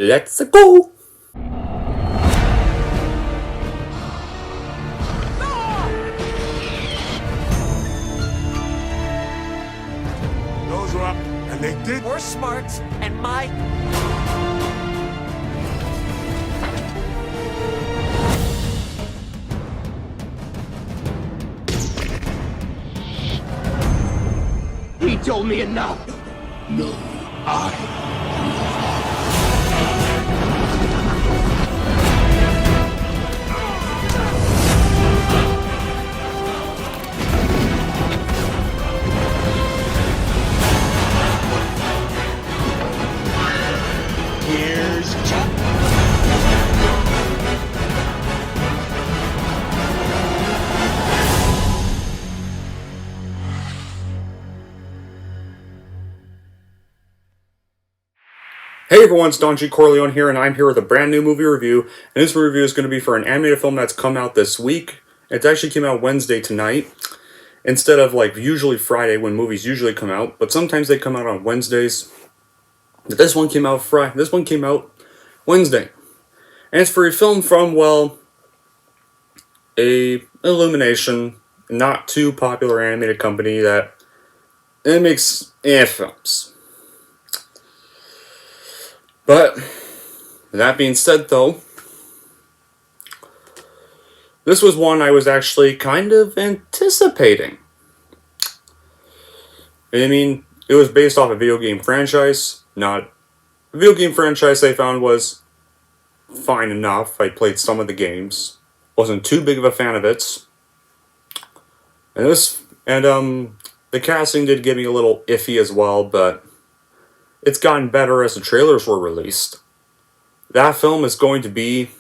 Let's go! Those were up, and they did. We're smart, and my... He told me enough. No, I. Here's Chuck. Hey everyone, it's Don G. Corleone here, and I'm here with a brand new movie review. And this review is going to be for an animated film that's come out this week. It actually came out Wednesday tonight, instead of like usually Friday when movies usually come out. But sometimes they come out on Wednesdays. But this one came out Friday. This one came out Wednesday, and it's for a film from, well, a Illumination, not too popular animated company that it makes films. But, that being said though, this was one I was actually kind of anticipating. I mean, it was based off a video game franchise, not... The video game franchise I found was fine enough. I played some of the games. Wasn't too big of a fan of it. And the casting did get me a little iffy as well, but it's gotten better as the trailers were released. That film is going to be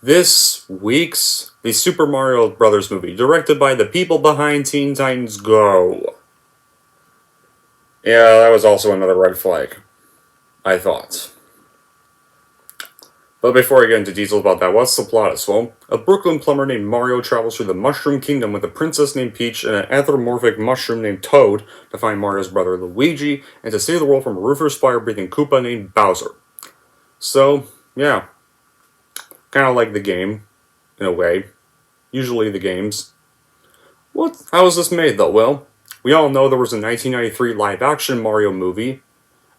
this week's The Super Mario Brothers movie, directed by the people behind Teen Titans Go. Yeah, that was also another red flag, I thought. But before I get into details about that, what's the plot? Well, a Brooklyn plumber named Mario travels through the Mushroom Kingdom with a princess named Peach and an anthropomorphic mushroom named Toad to find Mario's brother Luigi and to save the world from a ruthless fire-breathing Koopa named Bowser. So, yeah. Kind of like the game, in a way. Usually the games. How was this made, though? Well, we all know there was a 1993 live-action Mario movie,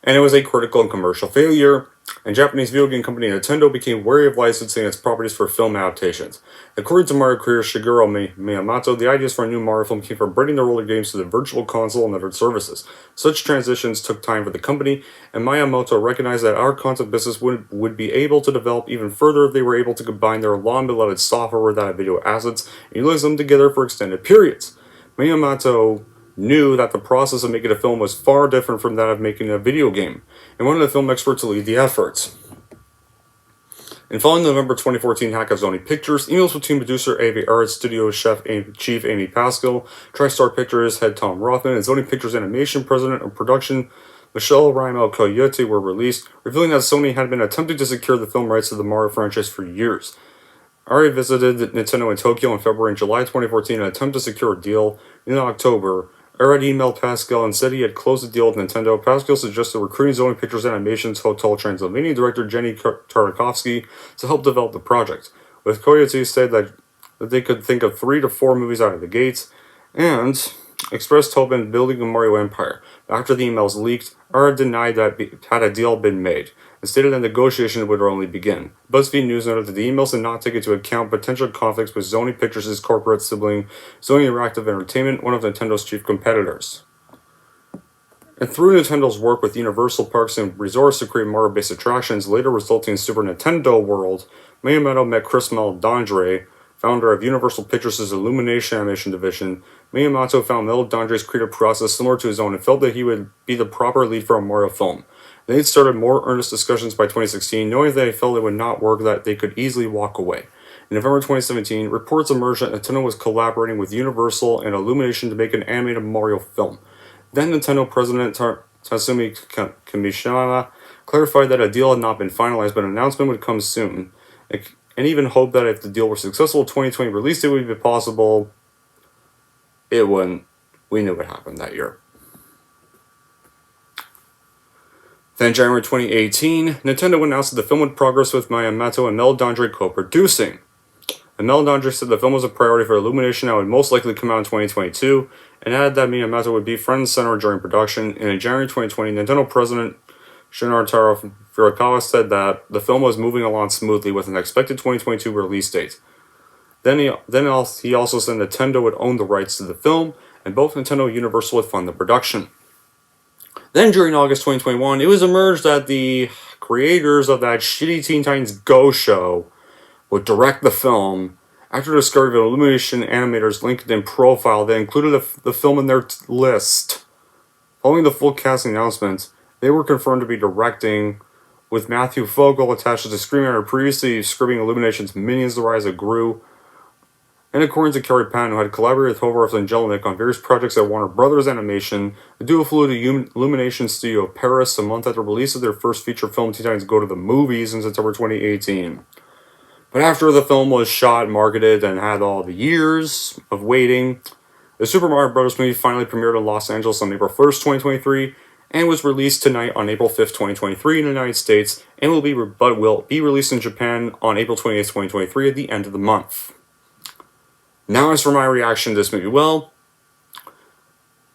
and it was a critical and commercial failure, and Japanese video game company Nintendo became wary of licensing its properties for film adaptations. According to Mario creator Shigeru Miyamoto, the ideas for a new Mario film came from bringing the roller games to the virtual console and other services. Such transitions took time for the company, and Miyamoto recognized that our concept business would be able to develop even further if they were able to combine their long-beloved software with that video assets and utilize them together for extended periods. Miyamoto knew that the process of making a film was far different from that of making a video game, and wanted the film experts to lead the efforts. And following the November 2014 hack of Sony Pictures, emails between producer AV Arts, studio chief Amy Pascal, TriStar Pictures head Tom Rothman, and Sony Pictures Animation president of production Michelle Raimel Coyote were released, revealing that Sony had been attempting to secure the film rights to the Mario franchise for years. Ari visited Nintendo in Tokyo in February and July 2014 in an attempt to secure a deal. In October, Ari had emailed Pascal and said he had closed the deal with Nintendo. Pascal suggested recruiting Sony Pictures Animation's Hotel Transylvania director Jenny Tartakovsky to help develop the project, with Coyote said that they could think of 3 to 4 movies out of the gates, and expressed hope in building a Mario empire. After the emails leaked, Ari denied that had a deal been made, and stated that negotiations would only begin. BuzzFeed News noted that the emails did not take into account potential conflicts with Sony Pictures' corporate sibling, Sony Interactive Entertainment, one of Nintendo's chief competitors. And through Nintendo's work with Universal Parks and Resorts to create Mario-based attractions, later resulting in Super Nintendo World, Miyamoto met Chris Meledandri, founder of Universal Pictures' Illumination animation division. Miyamoto found Meledandri's creative process similar to his own and felt that he would be the proper lead for a Mario film. They had started more earnest discussions by 2016, knowing that they felt it would not work, that they could easily walk away. In November 2017, reports emerged that Nintendo was collaborating with Universal and Illumination to make an animated Mario film. Then Nintendo President Tatsumi Kimishima clarified that a deal had not been finalized, but an announcement would come soon, and even hoped that if the deal were successful, 2020 release date would be possible. It wouldn't. We knew what happened that year. Then January 2018, Nintendo announced that the film would progress with Miyamoto and Meldandre co-producing. And Meldandre said the film was a priority for Illumination that would most likely come out in 2022, and added that Miyamoto would be front and center during production. And in January 2020, Nintendo president Shunartaro Furukawa said that the film was moving along smoothly with an expected 2022 release date. Then he also said Nintendo would own the rights to the film, and both Nintendo and Universal would fund the production. Then during August 2021, it was emerged that the creators of that shitty Teen Titans Go show would direct the film after discovering an Illumination animator's LinkedIn profile that included the film in their list. Following the full casting announcement, they were confirmed to be directing, with Matthew Fogel attached as a screenwriter previously scripting Illumination's Minions: The Rise of Gru. And according to Kerry Pan, who had collaborated with Hovarth and Jelinek on various projects at Warner Brothers Animation, the duo flew to Illumination Studio Paris a month after the release of their first feature film, Teen Titans Go to the Movies, in September 2018. But after the film was shot, marketed, and had all the years of waiting, the Super Mario Bros. Movie finally premiered in Los Angeles on April 1st, 2023, and was released tonight on April 5th, 2023 in the United States, and will be released in Japan on April 28th, 2023 at the end of the month. Now as for my reaction to this movie, well,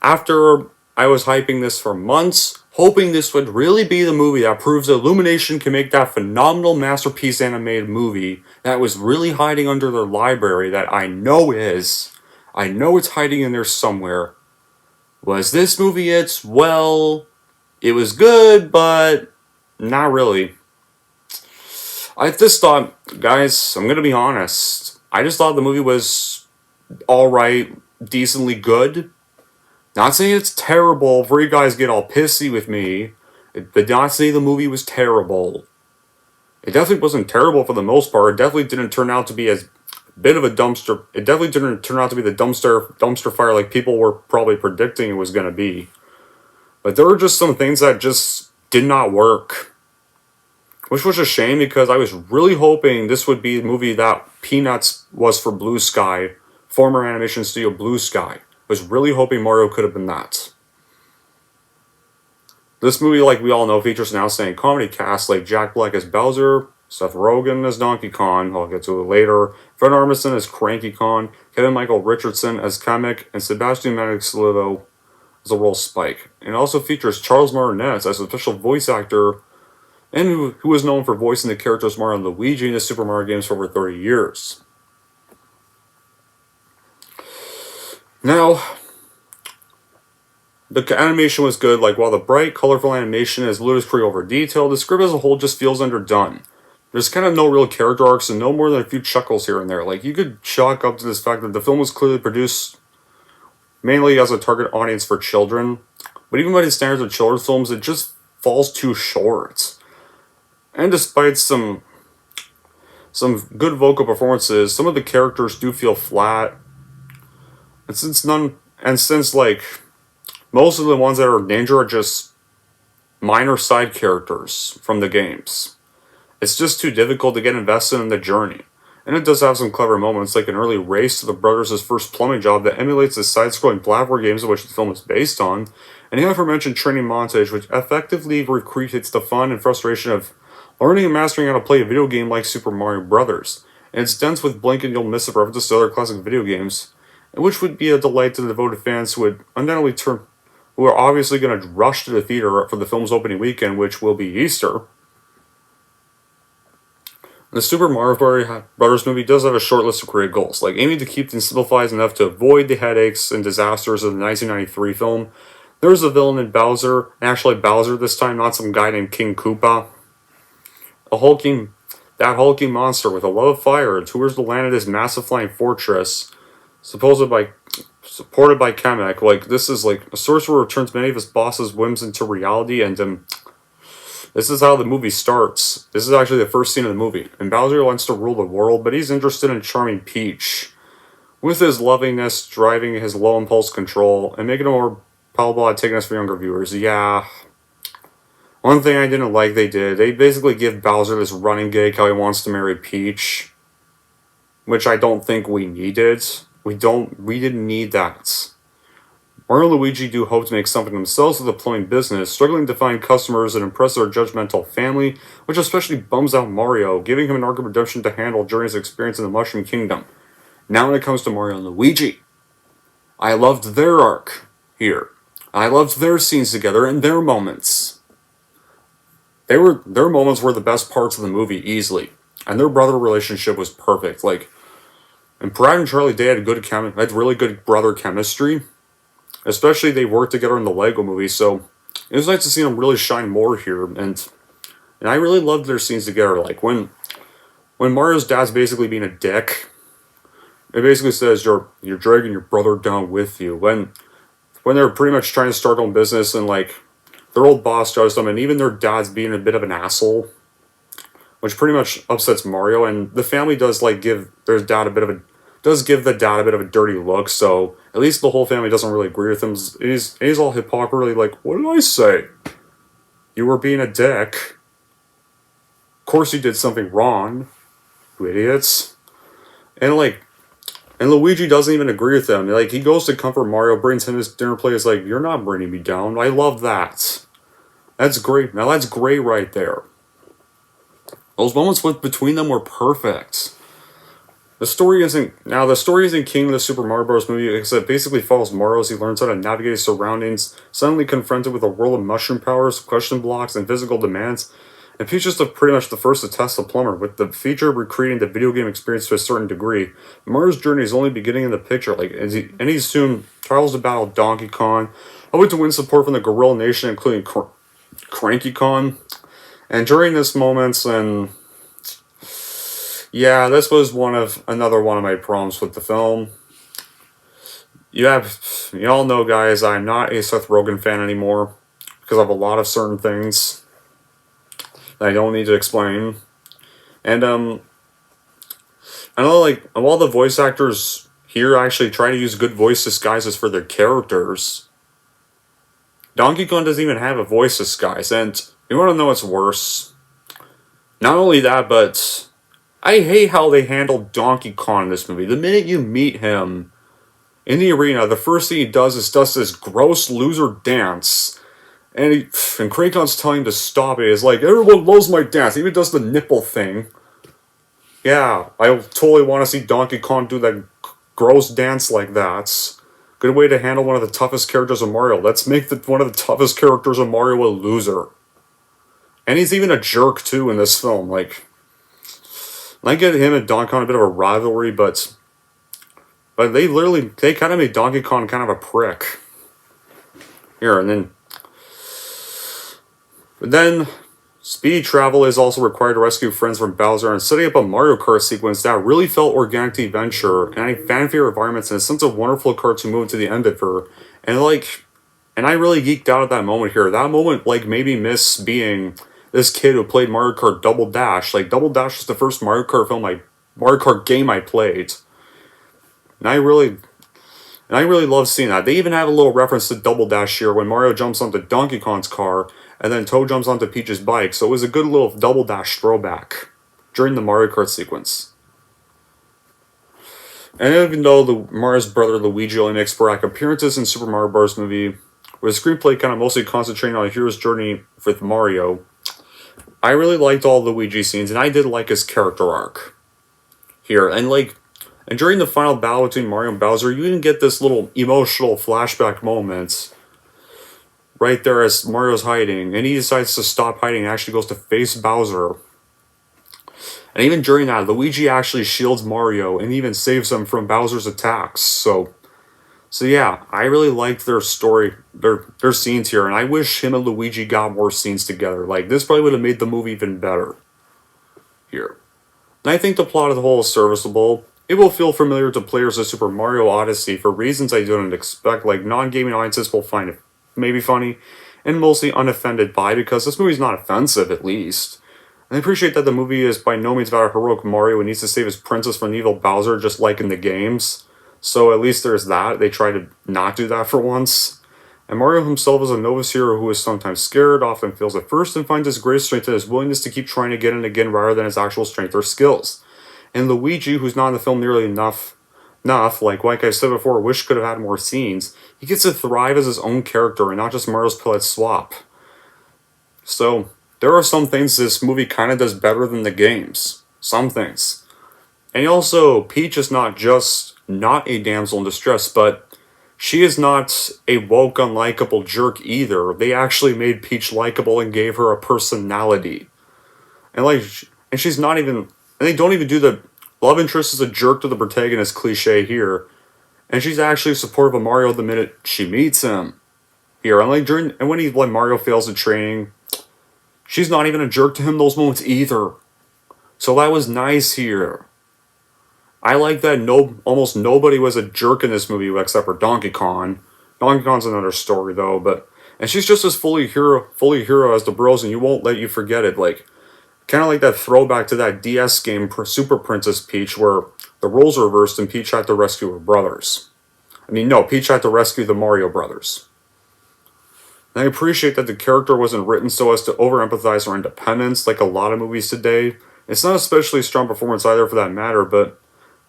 after I was hyping this for months, hoping this would really be the movie that proves that Illumination can make that phenomenal masterpiece animated movie that was really hiding under their library that I know it's hiding in there somewhere. Was this movie it? Well, it was good, but not really. I just thought, guys, I'm gonna be honest, I just thought the movie was alright, decently good. Not saying it's terrible, for you guys get all pissy with me, but not saying the movie was terrible. It definitely wasn't terrible for the most part. It definitely didn't turn out to be as bit of a dumpster. It definitely didn't turn out to be the dumpster fire like people were probably predicting it was going to be. But there were just some things that just did not work. Which was a shame because I was really hoping this would be the movie that Peanuts was for Blue Sky, former animation studio Blue Sky. Was really hoping Mario could have been that. This movie, like we all know, features an outstanding comedy cast like Jack Black as Bowser, Seth Rogen as Donkey Kong, I'll get to it later, Fred Armisen as Cranky Kong, Kevin Michael Richardson as Kamek, and Sebastian Maniscalco as the role Spike. And it also features Charles Martinet as an official voice actor, and who is known for voicing the characters Mario and Luigi in the Super Mario games for over 30 years. Now, the animation was good. Like, while the bright, colorful animation is ludicrously over detailed, the script as a whole just feels underdone. There's kind of no real character arcs and no more than a few chuckles here and there. Like, you could chalk up to this fact that the film was clearly produced mainly as a target audience for children, but even by the standards of children's films, it just falls too short. And despite some good vocal performances, some of the characters do feel flat. And since like most of the ones that are in danger are just minor side characters from the games, it's just too difficult to get invested in the journey. And it does have some clever moments, like an early race to the brothers' first plumbing job that emulates the side-scrolling platform games of which the film is based on, and the aforementioned training montage, which effectively recreates the fun and frustration of learning and mastering how to play a video game like Super Mario Bros. And it's dense with blink and you'll miss of references to other classic video games, which would be a delight to the devoted fans who are obviously going to rush to the theater for the film's opening weekend, which will be Easter. The Super Mario Bros. Movie does have a short list of creative goals, like aiming to keep things simplified enough to avoid the headaches and disasters of the 1993 film. There's a villain in Bowser, and actually Bowser this time, not some guy named King Koopa. That hulking monster with a love of fire tours the land of this massive flying fortress, supported by Kamek. Like, this is like a sorcerer who turns many of his boss's whims into reality, and this is how the movie starts. This is actually the first scene of the movie. And Bowser wants to rule the world, but he's interested in charming Peach, with his lovingness driving his low impulse control and making it more palatable at taking us for younger viewers. Yeah. One thing I didn't like they basically give Bowser this running gag how he wants to marry Peach, which I don't think we needed. We didn't need that. Mario and Luigi do hope to make something themselves with the plumbing business, struggling to find customers and impress their judgmental family, which especially bums out Mario, giving him an arc of redemption to handle during his experience in the Mushroom Kingdom. Now when it comes to Mario and Luigi, I loved their arc here. I loved their scenes together and their moments. Their moments were the best parts of the movie, easily. And their brother relationship was perfect. And Brad and Charlie Day had really good brother chemistry. Especially they worked together in the Lego movie, so it was nice to see them really shine more here. And I really loved their scenes together. Like when Mario's dad's basically being a dick, it basically says you're dragging your brother down with you. When they're pretty much trying to start their own business and their old boss judges them, and even their dad's being a bit of an asshole, which pretty much upsets Mario. And the family does give the dad a bit of a dirty look. So at least the whole family doesn't really agree with him. He's all hypocritically like, "What did I say? You were being a dick. Of course you did something wrong, you idiots." And Luigi doesn't even agree with them. He goes to comfort Mario, brings him his dinner plate. Is like, "You're not bringing me down." I love that. That's great. Now that's great right there. Those moments between them were perfect. The story isn't King of the Super Mario Bros. Movie, except it basically follows Mario as he learns how to navigate his surroundings, suddenly confronted with a world of mushroom powers, question blocks, and physical demands. And Peach is pretty much the first to test the plumber, with the feature recreating the video game experience to a certain degree. Mario's journey is only beginning in the picture, and he soon trials to battle Donkey Kong, hoping to win support from the Gorilla Nation, including Cranky Kong. And during this moments, and yeah, this was another one of my problems with the film. You all know, guys, I'm not a Seth Rogen fan anymore because of a lot of certain things that I don't need to explain. And I know while the voice actors here actually try to use good voice disguises for their characters, Donkey Kong doesn't even have a voice disguise. And you want to know what's worse? Not only that, but I hate how they handled Donkey Kong in this movie. The minute you meet him in the arena, the first thing he does is this gross loser dance. And Cranky Kong's telling him to stop it. It's like, "Everyone loves my dance." He even does the nipple thing. Yeah, I totally want to see Donkey Kong do that gross dance like that. Good way to handle one of the toughest characters of Mario. Let's make one of the toughest characters of Mario a loser. And he's even a jerk, too, in this film. I get him and Donkey Kong a bit of a rivalry, but they kind of made Donkey Kong kind of a prick. But then speedy travel is also required to rescue friends from Bowser, and setting up a Mario Kart sequence that really felt organic to the adventure, and I fanfare environments and a sense of wonderful cartoon movement to the end of her. And I really geeked out at that moment here. That moment made me miss being this kid who played Mario Kart Double Dash. Double Dash was the first Mario Kart game I played. And I really love seeing that. They even have a little reference to Double Dash here when Mario jumps onto Donkey Kong's car and then Toad jumps onto Peach's bike. So it was a good little Double Dash throwback during the Mario Kart sequence. And even though Mario's brother Luigi only makes sporadic appearances in Super Mario Bros. Movie, with the screenplay kind of mostly concentrating on a hero's journey with Mario, I really liked all Luigi scenes, and I did like his character arc here. And during the final battle between Mario and Bowser, you even get this little emotional flashback moment right there as Mario's hiding, and he decides to stop hiding and actually goes to face Bowser. And even during that, Luigi actually shields Mario and even saves him from Bowser's attacks. So yeah, I really liked their story, their scenes here, and I wish him and Luigi got more scenes together. This probably would have made the movie even better here. And I think the plot of the whole is serviceable. It will feel familiar to players of Super Mario Odyssey for reasons I didn't expect, non-gaming audiences will find it maybe funny, and mostly unoffended by, because this movie's not offensive, at least. And I appreciate that the movie is by no means about a heroic Mario who needs to save his princess from the evil Bowser, just like in the games. So at least there's that. They try to not do that for once. And Mario himself is a novice hero who is sometimes scared, often fails at first, and finds his greatest strength in his willingness to keep trying again and again rather than his actual strength or skills. And Luigi, who's not in the film nearly enough. Like I said before, Wish could have had more scenes. He gets to thrive as his own character and not just Mario's pellet swap. So, there are some things this movie kind of does better than the games. Some things. And also, Peach is not just not a damsel in distress, but she is not a woke, unlikable jerk either. They actually made Peach likable and gave her a personality. And she's not even, and they don't even do the love interest is a jerk to the protagonist cliche here. And she's actually supportive of Mario the minute she meets him. Here, and when Mario fails at training, she's not even a jerk to him those moments either. So that was nice here. I like that almost nobody was a jerk in this movie except for Donkey Kong. Donkey Kong's another story though, and she's just as fully hero as the bros, and you won't let you forget it. Kind of like that throwback to that DS game Super Princess Peach, where the roles are reversed and Peach had to rescue her brothers. Peach had to rescue the Mario brothers. And I appreciate that the character wasn't written so as to over-empathize her independence like a lot of movies today. It's not especially strong performance either for that matter, but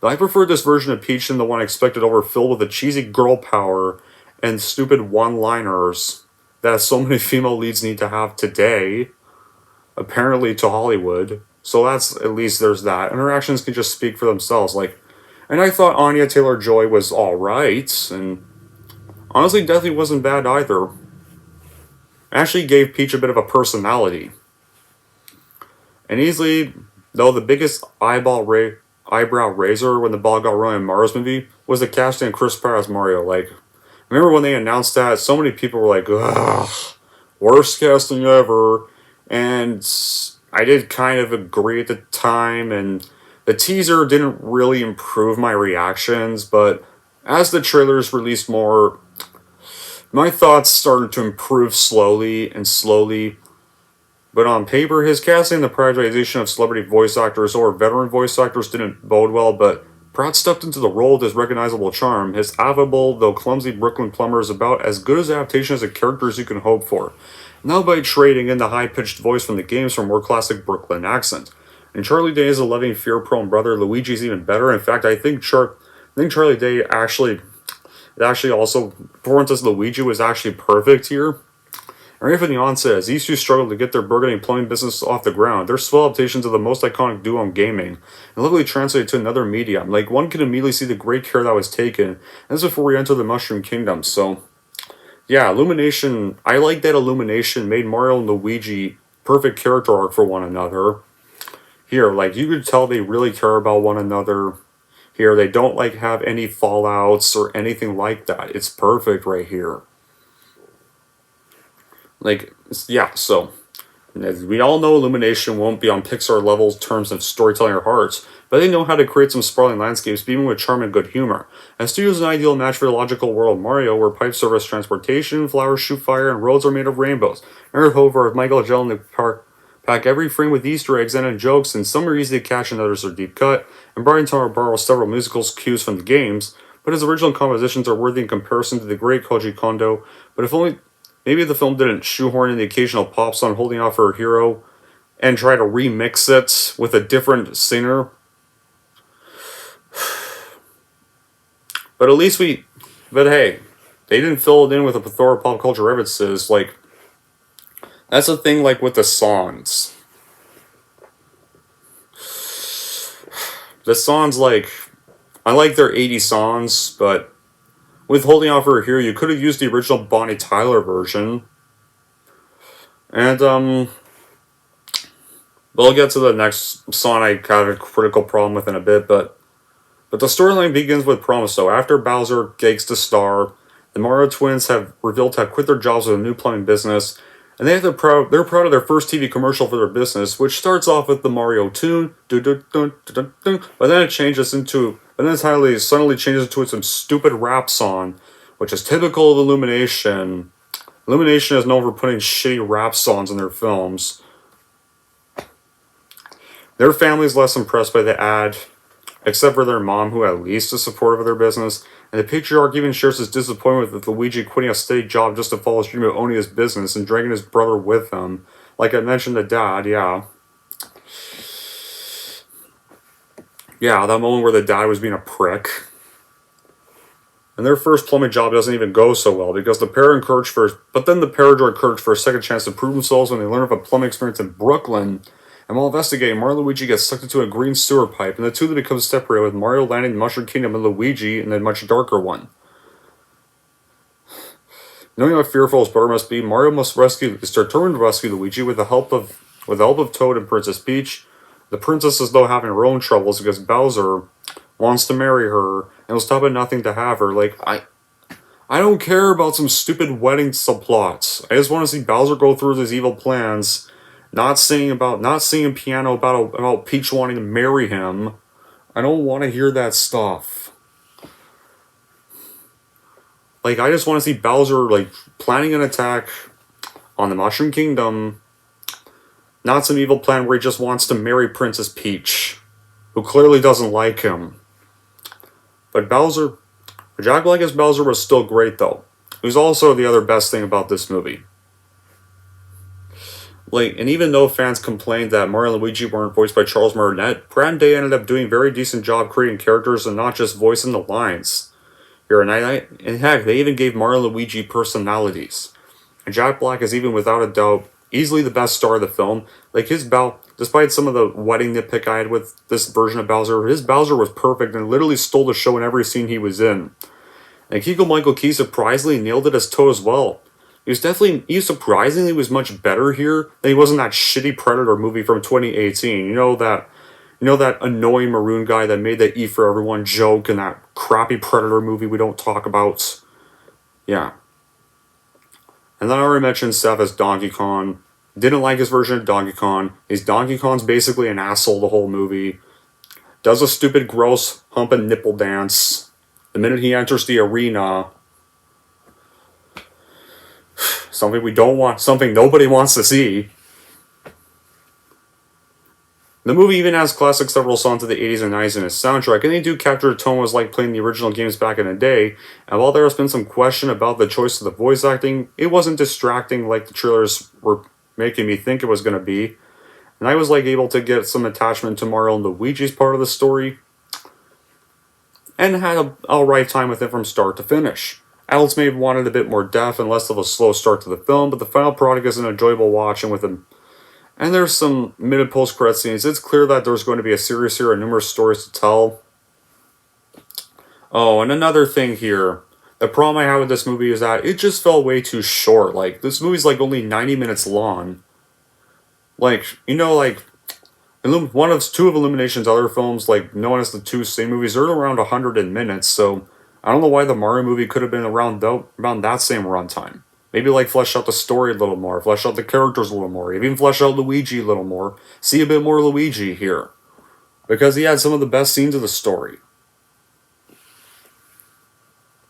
I prefer this version of Peach than the one expected over filled with the cheesy girl power and stupid one-liners that so many female leads need to have today, apparently to Hollywood. So at least there's that. And her actions can just speak for themselves. And I thought Anya Taylor-Joy was alright, and honestly, Deathly wasn't bad either. Actually gave Peach a bit of a personality. And easily, though, the biggest eyebrow raiser when the ball got rolling in Mario's movie was the casting of Chris Pratt as Mario. Remember when they announced that? So many people were like, ugh, worst casting ever. And I did kind of agree at the time, and the teaser didn't really improve my reactions, but as the trailers released more, my thoughts started to improve slowly. But on paper, his casting and the prioritization of celebrity voice actors or veteran voice actors didn't bode well, but Pratt stepped into the role with his recognizable charm. His affable, though clumsy Brooklyn plumber is about as good as adaptation as a character as you can hope for. Now by trading in the high-pitched voice from the games for a more classic Brooklyn accent. And Charlie Day's 11 fear-prone brother, Luigi's even better. In fact, I think Charlie Day actually also, performance as Luigi was actually perfect here. And right from the onset, as these two struggled to get their burgeoning and plumbing business off the ground, they're swell adaptations of the most iconic duo in gaming, and luckily translated to another medium. One can immediately see the great care that was taken, and this is before we enter the Mushroom Kingdom, so yeah, Illumination, I like that Illumination made Mario and Luigi perfect character arc for one another. Here, you could tell they really care about one another. Here, they don't, have any fallouts or anything like that. It's perfect right here. So, as we all know, Illumination won't be on Pixar level terms of storytelling or hearts, but they know how to create some sprawling landscapes, beaming with charm and good humor. And studio is an ideal match for the logical world of Mario, where pipes service transportation, flowers shoot fire, and roads are made of rainbows. And however, if Michelangelo and the pack every frame with Easter eggs and jokes, and some are easy to catch and others are deep cut, and Brian Tara borrows several musical cues from the games, but his original compositions are worthy in comparison to the great Koji Kondo. But if only maybe the film didn't shoehorn in the occasional pop song holding off for a hero and try to remix it with a different singer. But hey, they didn't fill it in with a plethora of pop culture references. That's the thing, with the songs. The songs, I like their 80s songs, but with Holding Out for a Hero, you could have used the original Bonnie Tyler version. And, we'll get to the next song I have a critical problem with in a bit, but the storyline begins with promise. So after Bowser gigs to star, the Mario twins have revealed to have quit their jobs with a new plumbing business, and they're proud of their first TV commercial for their business, which starts off with the Mario tune, but then it suddenly changes into some stupid rap song, which is typical of Illumination. Illumination is known for putting shitty rap songs in their films. Their family's less impressed by the ad, except for their mom, who at least is supportive of their business, and the patriarch even shares his disappointment with Luigi quitting a steady job just to follow his dream of owning his business and dragging his brother with him. Like I mentioned, the dad, yeah. Yeah, that moment where the dad was being a prick. And their first plumbing job doesn't even go so well because the pair encouraged for, but then the pair are encouraged for a second chance to prove themselves when they learn of a plumbing experience in Brooklyn. And while investigating, Mario and Luigi get sucked into a green sewer pipe, and the two of them become separated, with Mario landing in the Mushroom Kingdom and Luigi in a much darker one. Knowing how fearful his brother must be, Mario is determined to rescue Luigi with the help of Toad and Princess Peach. The princess is though having her own troubles because Bowser wants to marry her and will stop at nothing to have her. Like, I don't care about some stupid wedding subplots. I just want to see Bowser go through his evil plans, not singing piano about Peach wanting to marry him. I don't want to hear that stuff. Like, I just want to see Bowser, like, planning an attack on the Mushroom Kingdom. Not some evil plan where he just wants to marry Princess Peach, who clearly doesn't like him. But Jack Black as Bowser was still great, though. It was also the other best thing about this movie. Like, and even though fans complained that Mario and Luigi weren't voiced by Charles Martinet, Brad and Day ended up doing a very decent job creating characters and not just voicing the lines. Here, and heck, they even gave Mario and Luigi personalities. And Jack Black is, even without a doubt, easily the best star of the film. Like, despite some of the wedding nitpick I had with this version of Bowser, his Bowser was perfect and literally stole the show in every scene he was in. And Keegan-Michael Key surprisingly nailed it as Toad as well. He surprisingly was much better here than he was in that shitty Predator movie from 2018. You know that annoying maroon guy that made the "eat for everyone" joke in that crappy Predator movie we don't talk about? Yeah. And then I already mentioned Seth as Donkey Kong. Didn't like his version of Donkey Kong. Donkey Kong's basically an asshole the whole movie. Does a stupid, gross hump and nipple dance the minute he enters the arena. Something nobody wants to see. The movie even has classic several songs of the 80s and 90s in its soundtrack, and they do capture the tone was like playing the original games back in the day, and while there has been some question about the choice of the voice acting, it wasn't distracting like the trailers were making me think it was going to be, and I was like able to get some attachment to Mario and Luigi's part of the story, and had an alright time with it from start to finish. Adults may have wanted a bit more depth and less of a slow start to the film, but the final product is an enjoyable watch, and there's some mid and post-credit scenes. It's clear that there's going to be a series here and numerous stories to tell. Oh, and another thing here. The problem I have with this movie is that it just felt way too short. Like, this movie's like only 90 minutes long. Like, two of Illumination's other films, like known as the two same movies, are around 100 minutes, so I don't know why the Mario movie could have been around that same runtime. Maybe, like, flesh out the story a little more, flesh out the characters a little more, even flesh out Luigi a little more. See a bit more Luigi here. Because he had some of the best scenes of the story.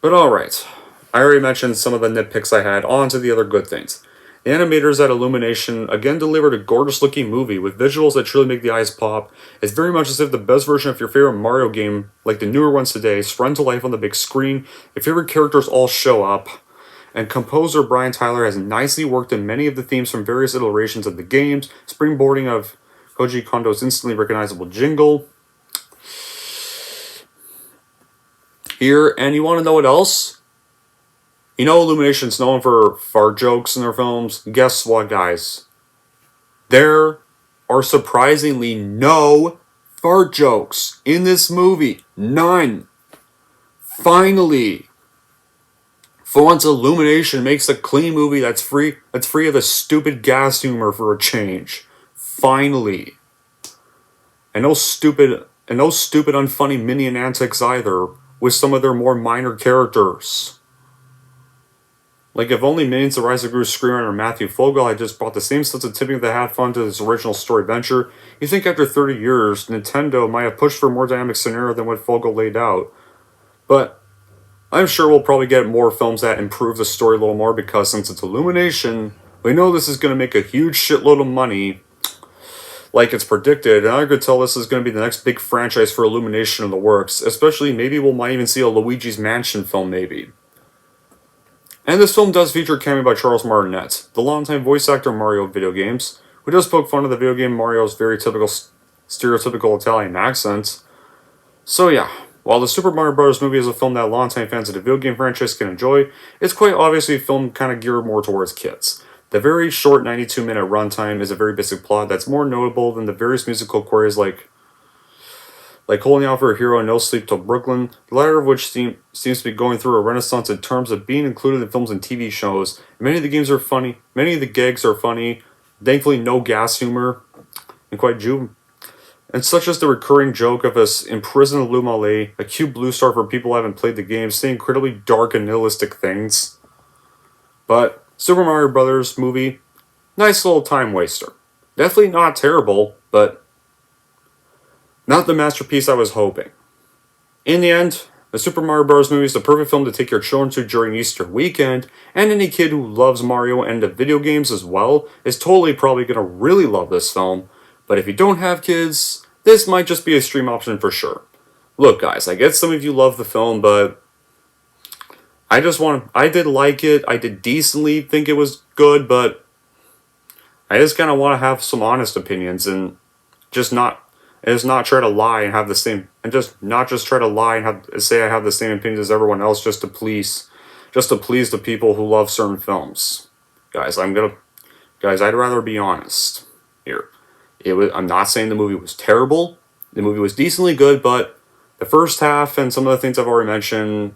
But alright. I already mentioned some of the nitpicks I had. On to the other good things. The animators at Illumination again delivered a gorgeous-looking movie with visuals that truly make the eyes pop. It's very much as if the best version of your favorite Mario game, like the newer ones today, sprung to life on the big screen. Your favorite characters all show up. And composer Brian Tyler has nicely worked in many of the themes from various iterations of the games, springboarding of Koji Kondo's instantly recognizable jingle. Here, and you want to know what else? You know Illumination's known for fart jokes in their films? Guess what, guys? There are surprisingly no fart jokes in this movie. None. Finally. For once, Illumination makes a clean movie that's free of the stupid gas humor for a change. Finally. And no stupid unfunny minion antics either, with some of their more minor characters. Like, if only Minions The Rise of Gru Screamer or Matthew Fogel had just brought the same sensitivity of the had fun to this original story venture, you think after 30 years, Nintendo might have pushed for a more dynamic scenario than what Fogel laid out. But I'm sure we'll probably get more films that improve the story a little more, because since it's Illumination, we know this is going to make a huge shitload of money, like it's predicted, and I could tell this is going to be the next big franchise for Illumination in the works, especially maybe we might even see a Luigi's Mansion film, maybe. And this film does feature a cameo by Charles Martinet, the longtime voice actor in Mario video games, who does poke fun of the video game Mario's very stereotypical Italian accent. So yeah, While the Super Mario Bros. Movie is a film that longtime fans of the video game franchise can enjoy, it's quite obviously a film kind of geared more towards kids. The very short 92-minute runtime is a very basic plot that's more notable than the various musical queries like Holding Out for a Hero and No Sleep Till Brooklyn, the latter of which seems to be going through a renaissance in terms of being included in films and TV shows. Many of the games are funny, many of the gags are funny, thankfully no gas humor, and quite juvenile. And such as the recurring joke of us imprisoned Lou Mallet, a cute blue star for people who haven't played the game, saying incredibly dark and nihilistic things. But Super Mario Bros. Movie, nice little time waster. Definitely not terrible, but not the masterpiece I was hoping. In the end, the Super Mario Bros. Movie is the perfect film to take your children to during Easter weekend, and any kid who loves Mario and the video games as well is totally probably going to really love this film. But if you don't have kids, this might just be a stream option for sure. Look guys, I get some of you love the film, but I did like it, I did decently think it was good, but I just kind of want to have some honest opinions and not try to lie and have the same, and not just try to lie and say I have the same opinions as everyone else just to please the people who love certain films. Guys, I'd rather be honest here. I'm not saying the movie was terrible. The movie was decently good, but the first half and some of the things I've already mentioned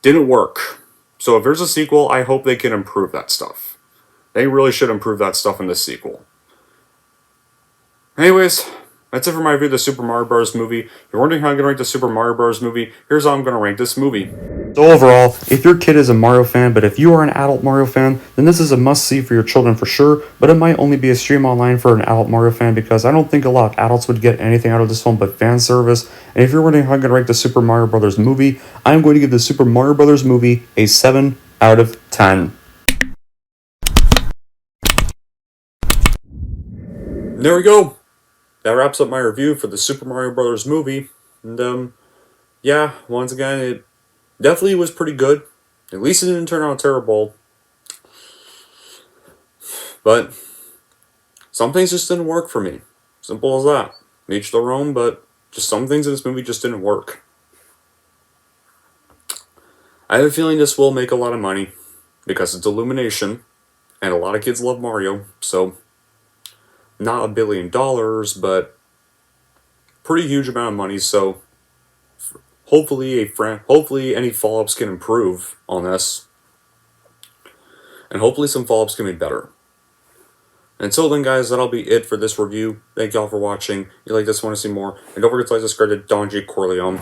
didn't work. So if there's a sequel, I hope they can improve that stuff. They really should improve that stuff in the sequel. Anyways, that's it for my review of the Super Mario Bros. Movie. If you're wondering how I'm going to rank the Super Mario Bros. Movie, here's how I'm going to rank this movie. So overall, if your kid is a Mario fan, but if you are an adult Mario fan, then this is a must-see for your children for sure, but it might only be a stream online for an adult Mario fan because I don't think a lot of adults would get anything out of this film but fan service. And if you're wondering how I'm going to rank the Super Mario Bros. Movie, I'm going to give the Super Mario Bros. Movie a 7 out of 10. There we go. That wraps up my review for the Super Mario Bros. Movie. And, yeah, once again, it definitely was pretty good. At least it didn't turn out terrible. But some things just didn't work for me. Simple as that. Each their own, but just some things in this movie just didn't work. I have a feeling this will make a lot of money because it's Illumination, and a lot of kids love Mario, so not $1 billion, but pretty huge amount of money, so hopefully any follow-ups can improve on this, and hopefully some follow-ups can be better. Until then guys, that'll be it for this review. Thank y'all for watching. If you like this, want to see more, and don't forget to like, subscribe to Don G. Corleone.